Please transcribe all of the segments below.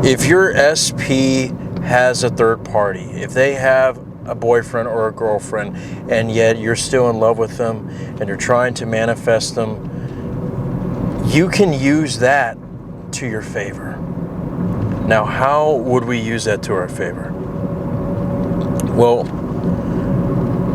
If your SP has a third party, if they have a boyfriend or a girlfriend, and yet you're still in love with them and you're trying to manifest them, you can use that to your favor. Now, how would we use that to our favor? Well,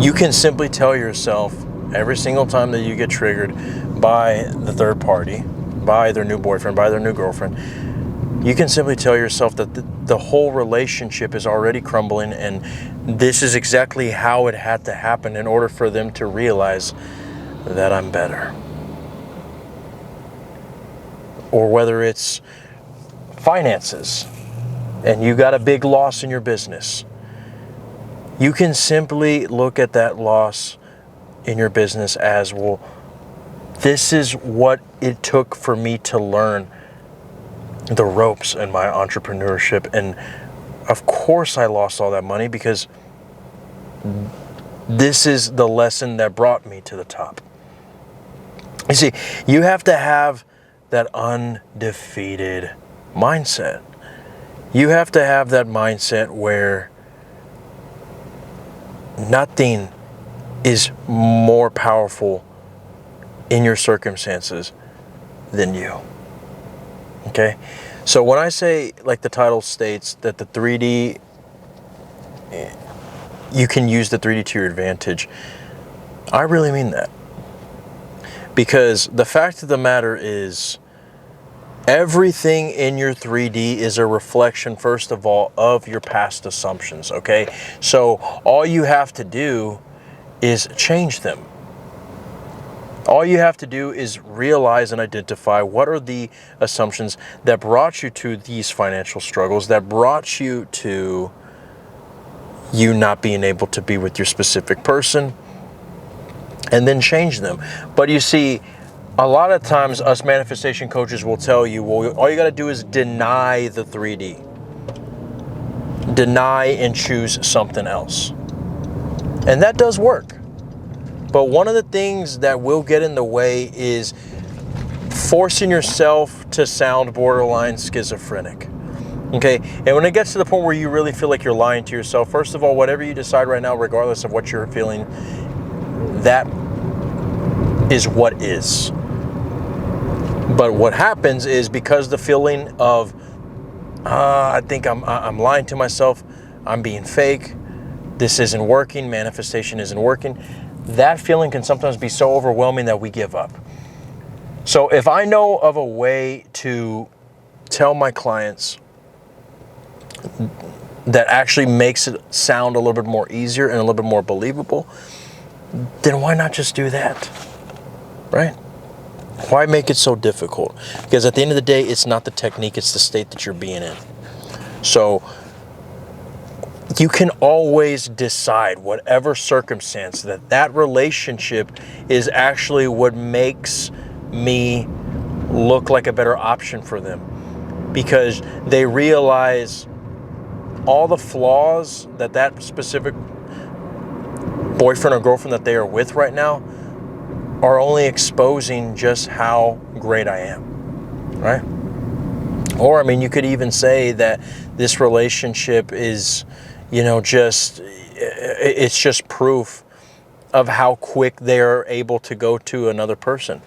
you can simply tell yourself every single time that you get triggered by the third party, by their new boyfriend, by their new girlfriend, you can simply tell yourself that the whole relationship is already crumbling, and this is exactly how it had to happen in order for them to realize that I'm better. Or whether it's finances and you got a big loss in your business, you can simply look at that loss in your business as, well, this is what it took for me to learn the ropes in my entrepreneurship. And of course I lost all that money because this is the lesson that brought me to the top. You see, you have to have that undefeated mindset. You have to have that mindset where nothing is more powerful in your circumstances than you. Okay? So when I say, like the title states, that the 3D, you can use the 3D to your advantage, I really mean that. Because the fact of the matter is, everything in your 3D is a reflection, first of all, of your past assumptions, okay? So all you have to do is change them. All you have to do is realize and identify what are the assumptions that brought you to these financial struggles, that brought you to you not being able to be with your specific person, and then change them. But you see, a lot of times us manifestation coaches will tell you, well, all you got to do is deny the 3D. Deny and choose something else. And that does work. But one of the things that will get in the way is forcing yourself to sound borderline schizophrenic. Okay? And when it gets to the point where you really feel like you're lying to yourself, first of all, whatever you decide right now, regardless of what you're feeling, that is what is. But what happens is, because the feeling of, I think I'm lying to myself, I'm being fake, this isn't working, manifestation isn't working, that feeling can sometimes be so overwhelming that we give up. So if I know of a way to tell my clients that actually makes it sound a little bit more easier and a little bit more believable, then why not just do that, right? Why make it so difficult? Because at the end of the day, it's not the technique, it's the state that you're being in. So you can always decide, whatever circumstance, that relationship is actually what makes me look like a better option for them. Because they realize all the flaws that specific boyfriend or girlfriend that they are with right now are only exposing just how great I am, right? Or, I mean, you could even say that this relationship is, it's just proof of how quick they're able to go to another person.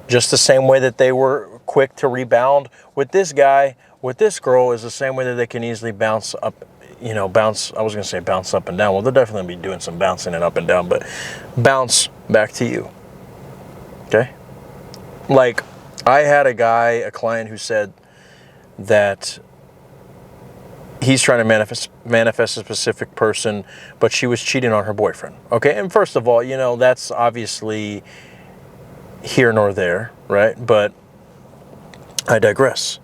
Just the same way that they were quick to rebound with this guy, with this girl, is the same way that they can easily bounce up, I was going to say bounce up and down. Well, they'll definitely be doing some bouncing and up and down, but bounce back to you. Okay? Like, I had a client who said that he's trying to manifest a specific person, but she was cheating on her boyfriend. Okay? And first of all, that's obviously here nor there, right? But I digress.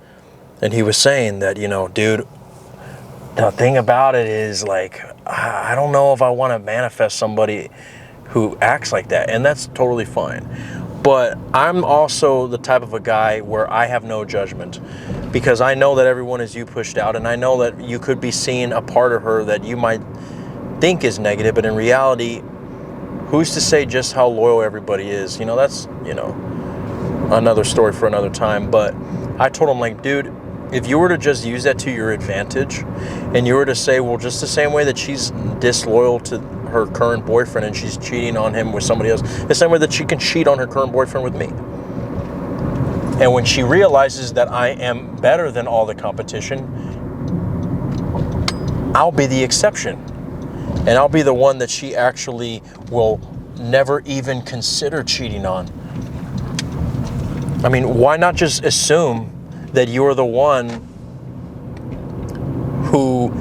And he was saying that, dude, the thing about it is, like, I don't know if I want to manifest somebody who acts like that. And that's totally fine. But I'm also the type of a guy where I have no judgment, because I know that everyone is you pushed out, and I know that you could be seeing a part of her that you might think is negative, but in reality, who's to say just how loyal everybody is? That's, another story for another time. But I told him, like, dude, if you were to just use that to your advantage, and you were to say, well, just the same way that she's disloyal to her current boyfriend and she's cheating on him with somebody else, the same way that she can cheat on her current boyfriend with me. And when she realizes that I am better than all the competition, I'll be the exception. And I'll be the one that she actually will never even consider cheating on. I mean, why not just assume that you're the one who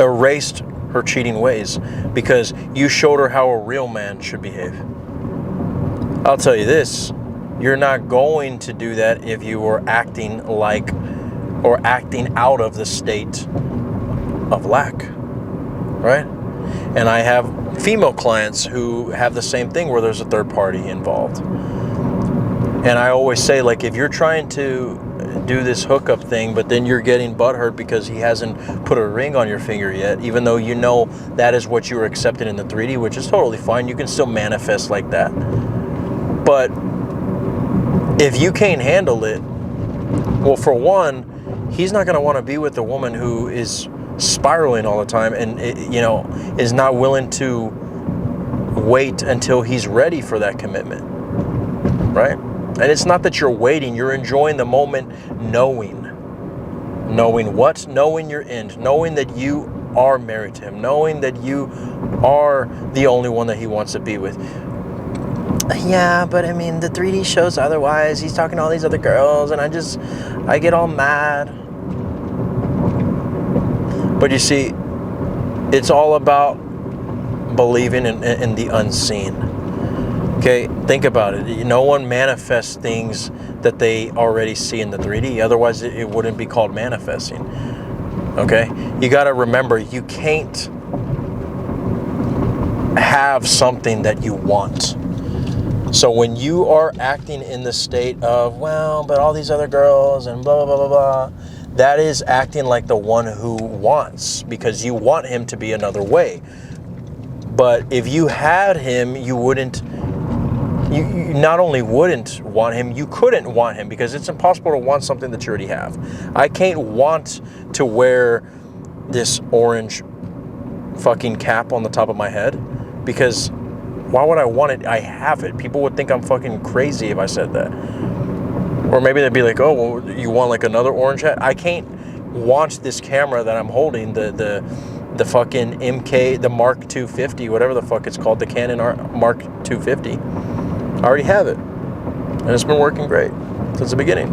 erased her cheating ways because you showed her how a real man should behave? I'll tell you this, you're not going to do that if you are acting like or acting out of the state of lack, right? And I have female clients who have the same thing where there's a third party involved. And I always say, like, if you're trying to do this hookup thing, but then you're getting butthurt because he hasn't put a ring on your finger yet, even though you know that is what you were accepted in the 3D, which is totally fine. You can still manifest like that. But if you can't handle it, well, for one, he's not going to want to be with a woman who is spiraling all the time and, is not willing to wait until he's ready for that commitment, right? And it's not that you're waiting, you're enjoying the moment, knowing what? Knowing your end, knowing that you are married to him, knowing that you are the only one that he wants to be with. Yeah, but I mean, the 3D shows otherwise. He's talking to all these other girls, and I get all mad. But you see, it's all about believing in the unseen. Okay, think about it. No one manifests things that they already see in the 3D. Otherwise, it wouldn't be called manifesting. Okay? You got to remember, you can't have something that you want. So when you are acting in the state of, well, but all these other girls and blah, blah, blah, blah, blah, that is acting like the one who wants, because you want him to be another way. But if you had him, you wouldn't. You not only wouldn't want him, you couldn't want him, because it's impossible to want something that you already have. I can't want to wear this orange fucking cap on the top of my head, because why would I want it? I have it. People would think I'm fucking crazy if I said that. Or maybe they'd be like, oh, well, you want like another orange hat? I can't want this camera that I'm holding, the fucking MK, the Mark 250, whatever the fuck it's called, the Canon Mark 250. I already have it, and it's been working great since the beginning.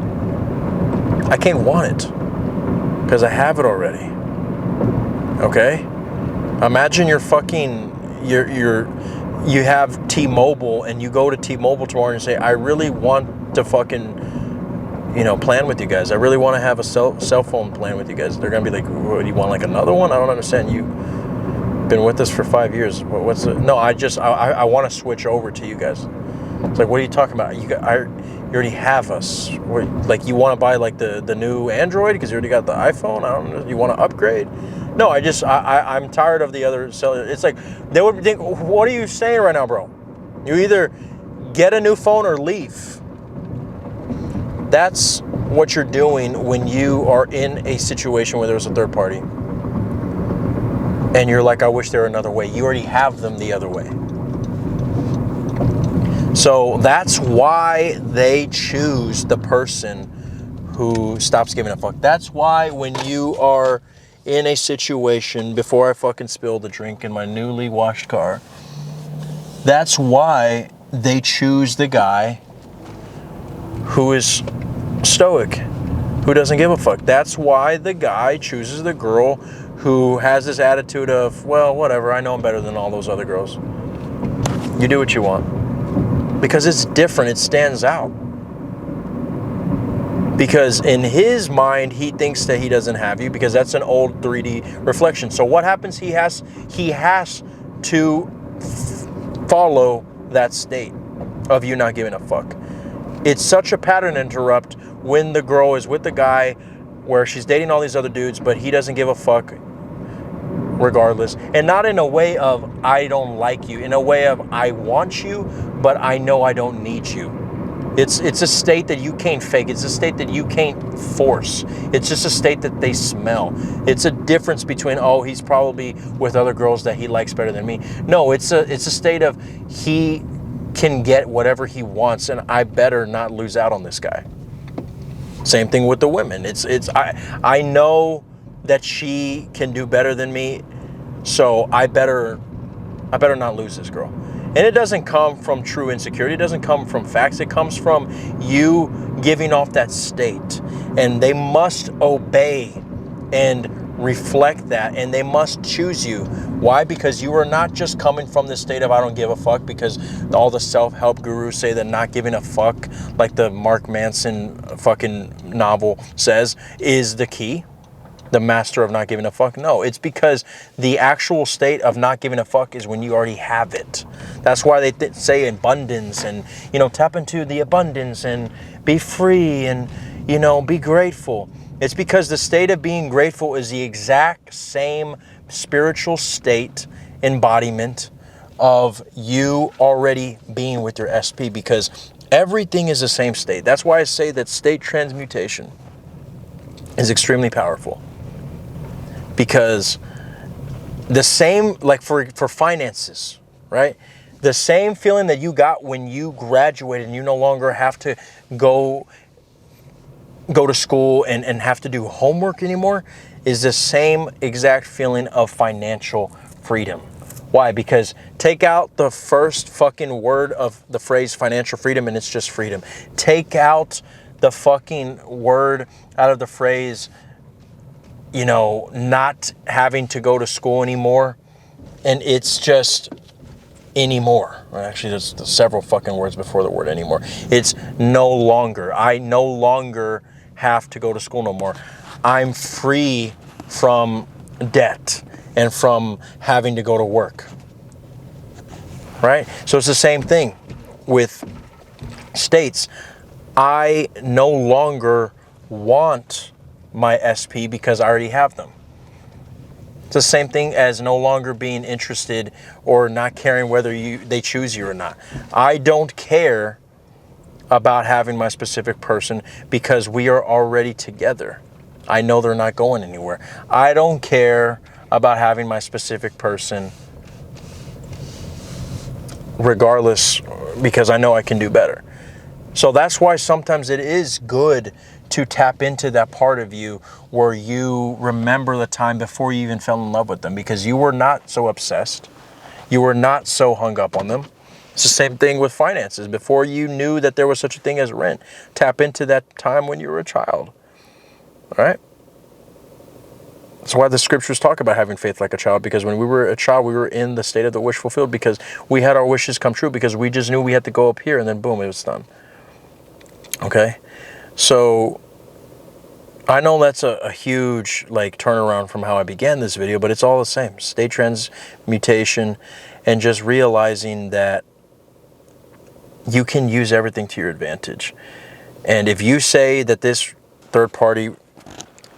I can't want it because I have it already. Okay? Imagine you're fucking, you have T-Mobile, and you go to T-Mobile tomorrow and say, I really want to fucking, plan with you guys. I really want to have a cell phone plan with you guys. They're gonna be like, what, do you want like another one? I don't understand. You've been with us for 5 years. What's the? No, I want to switch over to you guys. It's like, what are you talking about? You already have us. Like, you want to buy like the new Android because you already got the iPhone? I don't know. You want to upgrade? No, I'm tired of the other cellular. It's like, they would think, what are you saying right now, bro? You either get a new phone or leave. That's what you're doing when you are in a situation where there's a third party. And you're like, I wish there were another way. You already have them the other way. So that's why they choose the person who stops giving a fuck. That's why when you are in a situation, before I fucking spill the drink in my newly washed car, that's why they choose the guy who is stoic, who doesn't give a fuck. That's why the guy chooses the girl who has this attitude of, well, whatever, I know I'm better than all those other girls. You do what you want. Because it's different, it stands out. Because in his mind, he thinks that he doesn't have you, because that's an old 3D reflection. So what happens? He has to follow that state of you not giving a fuck. It's such a pattern interrupt when the girl is with the guy where she's dating all these other dudes, but he doesn't give a fuck regardless. And not in a way of, I don't like you, in a way of, I want you, but I know I don't need you. It's a state that you can't fake. It's a state that you can't force. It's just a state that they smell. It's a difference between, oh, he's probably with other girls that he likes better than me. No, it's a state of he can get whatever he wants, and I better not lose out on this guy. Same thing with the women. I know that she can do better than me, so I better not lose this girl. And it doesn't come from true insecurity. It doesn't come from facts. It comes from you giving off that state. And they must obey and reflect that. And they must choose you. Why? Because you are not just coming from this state of I don't give a fuck, because all the self-help gurus say that not giving a fuck, like the Mark Manson fucking novel says, is the key. The master of not giving a fuck. No, it's because the actual state of not giving a fuck is when you already have it. That's why they say abundance, and, you know, tap into the abundance and be free and, you know, be grateful. It's because the state of being grateful is the exact same spiritual state embodiment of you already being with your SP, because everything is the same state. That's why I say that state transmutation is extremely powerful. Because the same, like for finances, right? The same feeling that you got when you graduated and you no longer have to go to school and have to do homework anymore is the same exact feeling of financial freedom. Why? Because take out the first fucking word of the phrase financial freedom and it's just freedom. Take out the fucking word out of the phrase, you know, not having to go to school anymore, and it's just anymore. Well, actually, there's several fucking words before the word anymore. It's no longer. I no longer have to go to school no more. I'm free from debt and from having to go to work. Right? So it's the same thing with states. I no longer want my SP because I already have them. It's the same thing as no longer being interested or not caring whether they choose you or not. I don't care about having my specific person because we are already together. I know they're not going anywhere. I don't care about having my specific person regardless, because I know I can do better. So that's why sometimes it is good to tap into that part of you where you remember the time before you even fell in love with them, because you were not so obsessed. You were not so hung up on them. It's the same thing with finances. Before you knew that there was such a thing as rent, tap into that time when you were a child. All right? That's why the scriptures talk about having faith like a child, because when we were a child, we were in the state of the wish fulfilled, because we had our wishes come true, because we just knew we had to go up here and then boom, it was done. Okay? So I know that's a huge like turnaround from how I began this video, but it's all the same. State transmutation and just realizing that you can use everything to your advantage. And if you say that this third party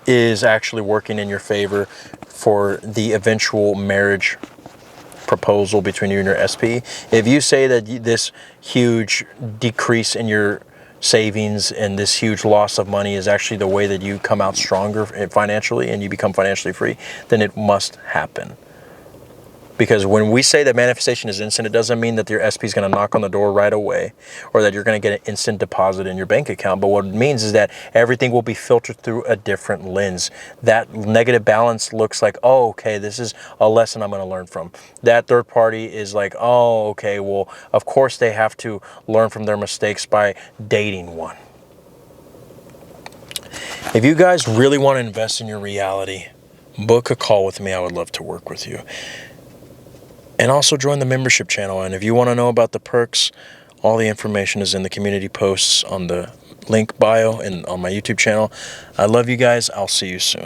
is actually working in your favor for the eventual marriage proposal between you and your SP, if you say that this huge decrease in your savings and this huge loss of money is actually the way that you come out stronger financially and you become financially free, then it must happen. Because when we say that manifestation is instant, it doesn't mean that your SP is going to knock on the door right away or that you're going to get an instant deposit in your bank account. But what it means is that everything will be filtered through a different lens. That negative balance looks like, oh, okay, this is a lesson I'm going to learn from. That third party is like, oh, okay, well, of course they have to learn from their mistakes by dating one. If you guys really want to invest in your reality, book a call with me. I would love to work with you. And also join the membership channel. And if you want to know about the perks, all the information is in the community posts on the link bio and on my YouTube channel. I love you guys. I'll see you soon.